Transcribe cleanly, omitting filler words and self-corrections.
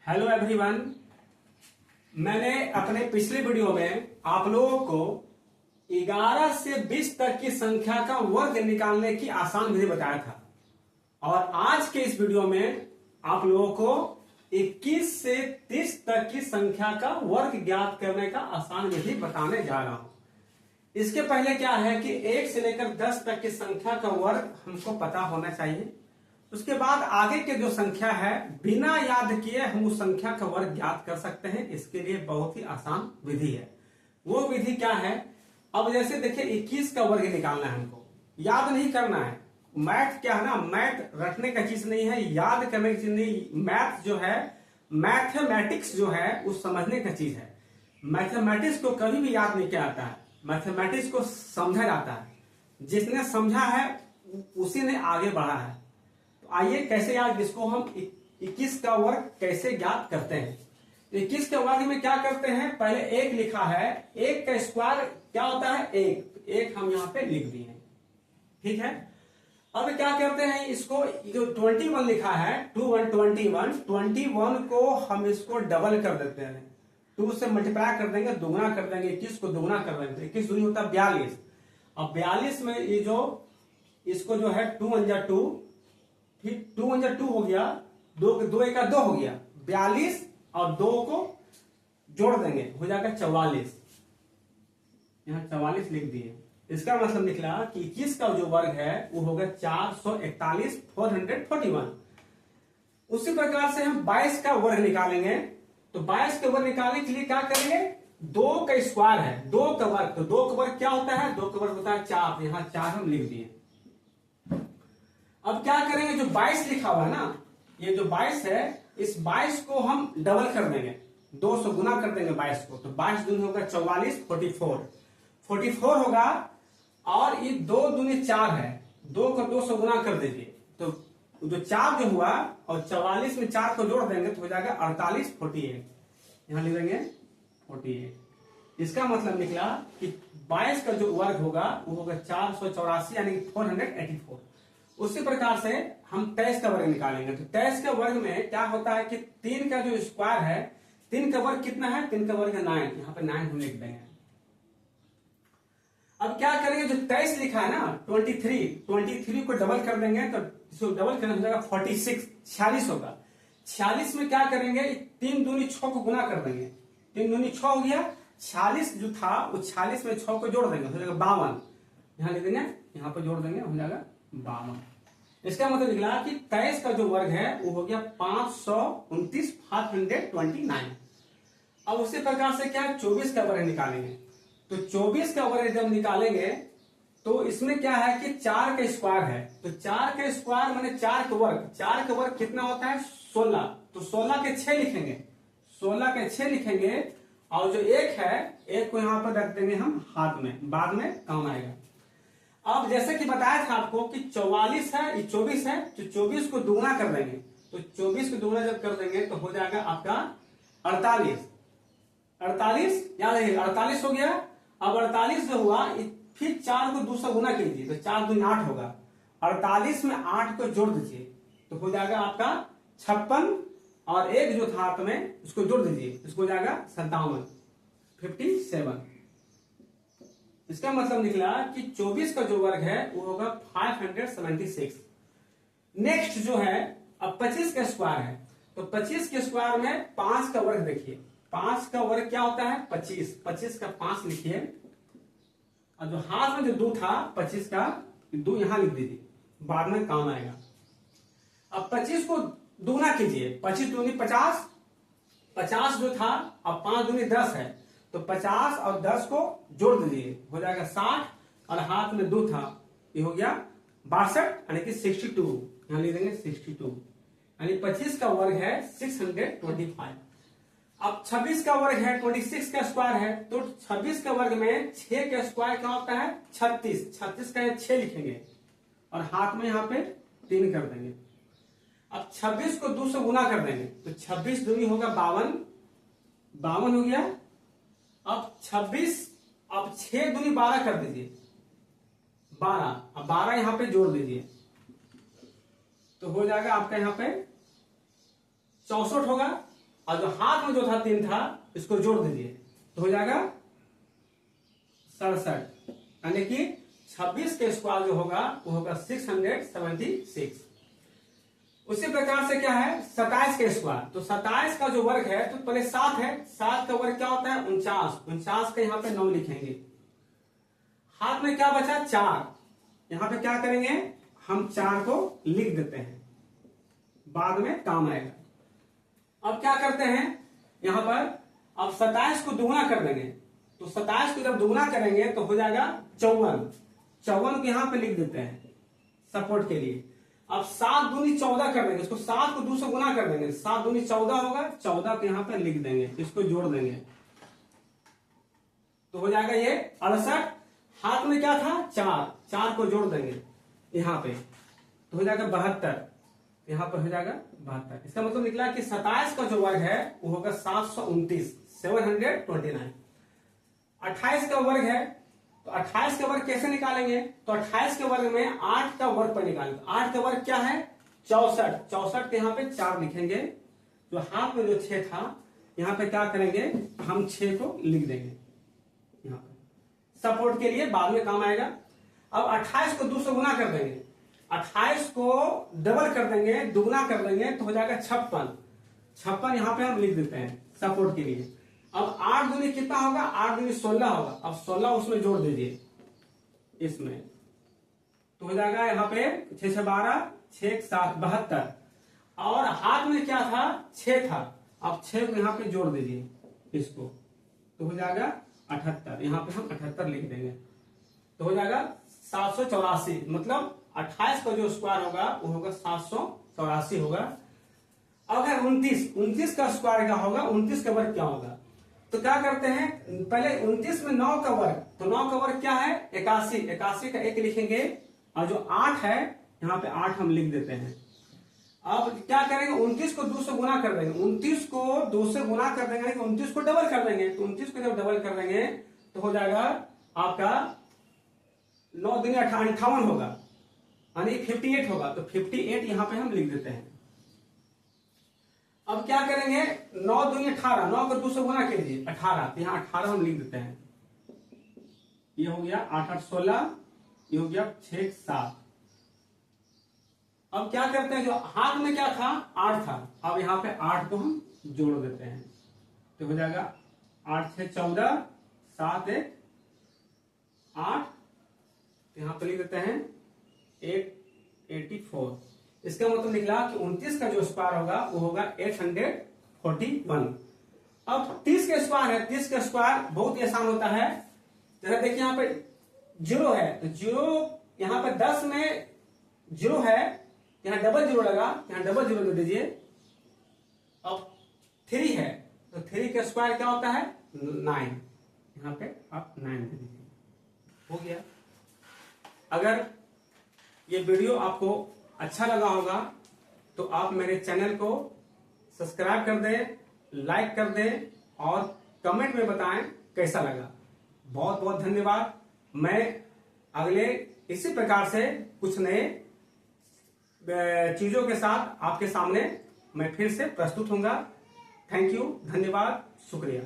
Hello everyone. मैंने अपने पिछले वीडियो में आप लोगों को 11 से 20 तक की संख्या का वर्ग निकालने की आसान विधि बताया था और आज के इस वीडियो में आप लोगों को 21 से 30 तक की संख्या का वर्ग ज्ञात करने का आसान विधि बताने जा रहा हूं। इसके पहले क्या है कि 1 से लेकर 10 तक की संख्या का वर्ग हमको पता होना चाहिए। उसके बाद आगे के जो संख्या है बिना याद किए हम उस संख्या का वर्ग ज्ञात कर सकते हैं। इसके लिए बहुत ही आसान विधि है। वो विधि क्या है? अब जैसे देखिए 21 का वर्ग निकालना है, हमको याद नहीं करना है। मैथ क्या है ना, मैथ रटने का चीज नहीं है, याद करने की चीज नहीं। मैथ जो है, मैथमेटिक्स जो है वो समझने का चीज है। मैथमेटिक्स को कभी भी याद नहीं किया जाता है, मैथमेटिक्स को समझा जाता है। जिसने समझा है उसी ने आगे बढ़ा है। आइए कैसे याद, इसको हम 21 का वर्ग कैसे ज्ञात करते हैं। 21 के वर्ग में क्या करते हैं, पहले 1 लिखा है, 1 का स्क्वायर क्या होता है 1 हम यहां पे लिख दिए, ठीक है। अब क्या करते हैं, इसको जो 21 लिखा है 21 को हम इसको डबल कर देते हैं, 2 से मल्टीप्लाई कर देंगे, दुगना कर देंगे, 21 को दुगना कर देंगे, 21 दूनी होता है 42। अब 42 में ये जो इसको जो है 2 1 जा 2, फिर 2 1 जा 2 हो गया, 2 1 का 2 हो गया, 42 और 2 को जोड़ देंगे हो जाएगा 44। यहां 44 लिख दिए। इसका मतलब निकला कि 21 का जो वर्ग है वो होगा 441 441। उसी प्रकार से हम 22 का वर्ग निकालेंगे। तो 22 का वर्ग निकालने के लिए क्या करेंगे, 2 का स्क्वायर है, 2 का वर्ग, तो 2 का वर्ग क्या होता है, 2 का वर्ग होता है 4, यहां 4 हम लिख दिए। अब क्या करेंगे, जो 22 लिखा हुआ है ना, ये जो 22 है, इस 22 को हम डबल कर देंगे, 2 से गुना कर देंगे 22 को, तो 22 दूनी होगा 44, 44 होगा। और ये 2 दूनी 4 है, 2 को 2 से गुना कर दीजिए, तो जो 4 जो हुआ और 44 में 4 को जोड़ देंगे तो हो जाएगा 48, 48, यहां लिख देंगे 48। इसका मतलब निकला कि 22 का जो वर्ग होगा वो होगा 484 यानी 484। उसी प्रकार से हम 23 का वर्ग निकालेंगे। तो 23 का वर्ग में क्या होता है कि 3 का जो स्क्वायर है, 3 का वर्ग कितना है, 3 का वर्ग है 9, यहां पे 9 हम लिख देंगे। अब क्या करेंगे, जो 23 लिखा है ना 23 को डबल कर देंगे, तो इसको डबल करना हो जाएगा 46, 46 होगा। 46 में क्या करेंगे, 3 दूनी 6 को गुना कर देंगे, 3 दूनी 6 हो गया, 46 जो था वो 46 में 6 को जोड़ देंगे हो जाएगा 52, यहां लिख देंगे, यहां पर जोड़ देंगे हो जाएगा 52। इसका मतलब निकला कि 23 का जो वर्ग है वो हो गया 529, 529। अब उसी प्रकार से क्या 24 का वर्ग निकालेंगे। तो 24 का वर्ग जब निकालेंगे तो इसमें क्या है कि 4 का स्क्वायर है, तो 4 का स्क्वायर माने 4 का वर्ग, 4 का वर्ग कितना होता है 16, तो 16 के 6 लिखेंगे, 16 के 6 लिखेंगे। और जो 1 है, 1 को यहां पर रख देंगे हम हाथ में, बाद में काम आएगा। अब जैसे कि बताया था आपको कि 44 है, ये 24 है, तो 24 को दुगना कर देंगे, तो 24 को दुगना जब कर देंगे तो हो जाएगा आपका 48, 48 याद है 48 हो गया। अब 48 जो हुआ, फिर 4 को 2 से गुना कीजिए, तो 4 दूनी 8 होगा, 48 में 8 को जोड़ दीजिए तो हो जाएगा आपका 56, और 1 जो था हाथ में उसको जोड़ दीजिए, इसको हो जाएगा 57, 57। इसका मतलब निकला कि 24 का जो वर्ग है वो होगा 576। नेक्स्ट जो है, अब 25 का स्क्वायर है, तो 25 के स्क्वायर में 5 का वर्ग देखिए, 5 का वर्ग क्या होता है 25, 25 का 5 लिखिए, और जो हाथ में जो 2 था 25 का 2 यहां लिख दीजिए, बाद में काम आएगा। अब 25 को दुगना कीजिए, 25 दूनी 50, 50 जो था, अब 5 दूनी 10 है, तो 50 और 10 को जोड़ दीजिए हो जाएगा 60, और हाथ में 2 था, ये हो गया 62 यानी कि 62, यहां लिख देंगे 62, यानी 25 का वर्ग है 625। अब 26 का वर्ग है 26 का स्क्वायर है, तो 26 का वर्ग में 6 का स्क्वायर क्या होता है 36, 36 का 6 लिखेंगे और हाथ में यहां पे 3 कर देंगे। अब 26 को 2 से गुना कर देंगे, तो 26 दूनी होगा 52, 52 हो गया। अब 26, अब 6 दूनी 12 कर दीजिए, 12, अब 12 यहां पे जोड़ दीजिए तो हो जाएगा आपका यहां पे 64 होगा। और जो हाथ में जो था 3 था, इसको जोड़ दीजिए तो हो जाएगा 67, यानी कि 26 के स्क्वायर जो होगा वो होगा 676। उसी प्रकार से क्या है 27 के स्क्वायर, तो 27 का जो वर्ग है तो पहले 7 है, 7 का वर्ग क्या होता है 49, 49 का यहाँ पे 9 लिखेंगे। हाथ में क्या बचा 4, यहां पे क्या करेंगे हम 4 को लिख देते हैं, बाद में काम आएगा। अब क्या करते हैं यहां पर, अब 27 को दुगुना कर देंगे, तो 27 को जब दुगुना करेंगे तो हो जाएगा 54, 54 को यहां पे लिख देते हैं सपोर्ट के लिए। अब 7 दूनी 14 कर देंगे, इसको 7 को 2 से गुना कर देंगे, 7 दूनी 14 होगा, 14 को यहां पे लिख देंगे, इसको जोड़ देंगे तो हो जाएगा ये 68। हाथ में क्या था 4, 4 को जोड़ देंगे यहां पे तो हो जाएगा 72, यहां पर हो जाएगा 72। इसका मतलब निकला कि 27 का जो वर्ग है वो होगा 729, 729। 28 का वर्ग है, तो 28 का वर्ग कैसे निकालेंगे, तो 28 के वर्ग में 8 का वर्ग पर निकालेंगे। 8 का वर्ग क्या है 64, 64 के यहाँ पे 4 लिखेंगे, जो हाथ में जो 6 था यहाँ पे क्या करेंगे हम 6 को लिख देंगे यहाँ पे सपोर्ट के लिए, बाद में काम आएगा। अब 28 को 2 से गुना कर देंगे, 28 को डबल कर देंगे, दुगुना कर देंगे तो हो जाएगा 56, 56 यहां पे हम लिख देते हैं सपोर्ट के लिए। अब 8 दूनी कितना होगा, 8 दूनी 16 होगा, अब 16 उसमें जोड़ दीजिए इसमें तो हो जाएगा यहाँ पे 6 से 12, 6 7 72। और हाथ में क्या था 6 था, अब 6 को यहाँ पे जोड़ दीजिए इसको तो हो जाएगा 78, यहाँ पे हम 78 लिख देंगे तो हो जाएगा 784। मतलब 28 का जो स्क्वायर होगा वो होगा 784 होगा। अगर 29 का स्क्वायर क्या होगा, 29 का वर्ग क्या होगा, तो क्या करते हैं पहले 29 में 9 का वर्ग, तो 9 का वर्ग क्या है 81, 81 का 1 लिखेंगे और जो 8 है यहाँ पे 8 हम लिख देते हैं। अब क्या करेंगे 29 को 2 से गुना कर देंगे, 29 को 2 से गुना कर देंगे, 29 को डबल कर देंगे, तो 29 को जब डबल कर देंगे तो हो जाएगा आपका 9 दूनी 58 होगा, यानी 58 होगा, तो 58 यहां पे हम लिख देते हैं। अब क्या करेंगे 9 दूनी 18, 9 को 2 से गुना कीजिए 18, तो यहाँ 18 हम लिख देते हैं। ये हो गया 8 8 16, ये हो गया 6 7। अब क्या करते हैं जो हाथ में क्या था 8 था, अब यहाँ पे 8 को हम जोड़ देते हैं तो हो जाएगा 8 6 14, 7 1 8, यहां पे लिख देते हैं 884। इसका मतलब निकला कि 29 का जो स्क्वायर होगा वो होगा 841। अब 30 के स्क्वायर है, 30 का स्क्वायर बहुत ही आसान होता है। जैसे देखिए यहाँ पे 0 है, तो 0 यहाँ पे 10 में 0 है, यहाँ डबल 0 लगा, यहाँ डबल 0 दे दीजिए। अब 3 है, तो 3 का स्क्वायर क्या होता है 9, यहाँ पे आप 9 दे दीजिए, हो गया। अगर ये वीडियो आपको अच्छा लगा होगा तो आप मेरे चैनल को सब्सक्राइब कर दें, लाइक कर दें और कमेंट में बताएं कैसा लगा। बहुत बहुत धन्यवाद। मैं अगले इसी प्रकार से कुछ नए चीजों के साथ आपके सामने मैं फिर से प्रस्तुत होऊंगा। थैंक यू, धन्यवाद, शुक्रिया।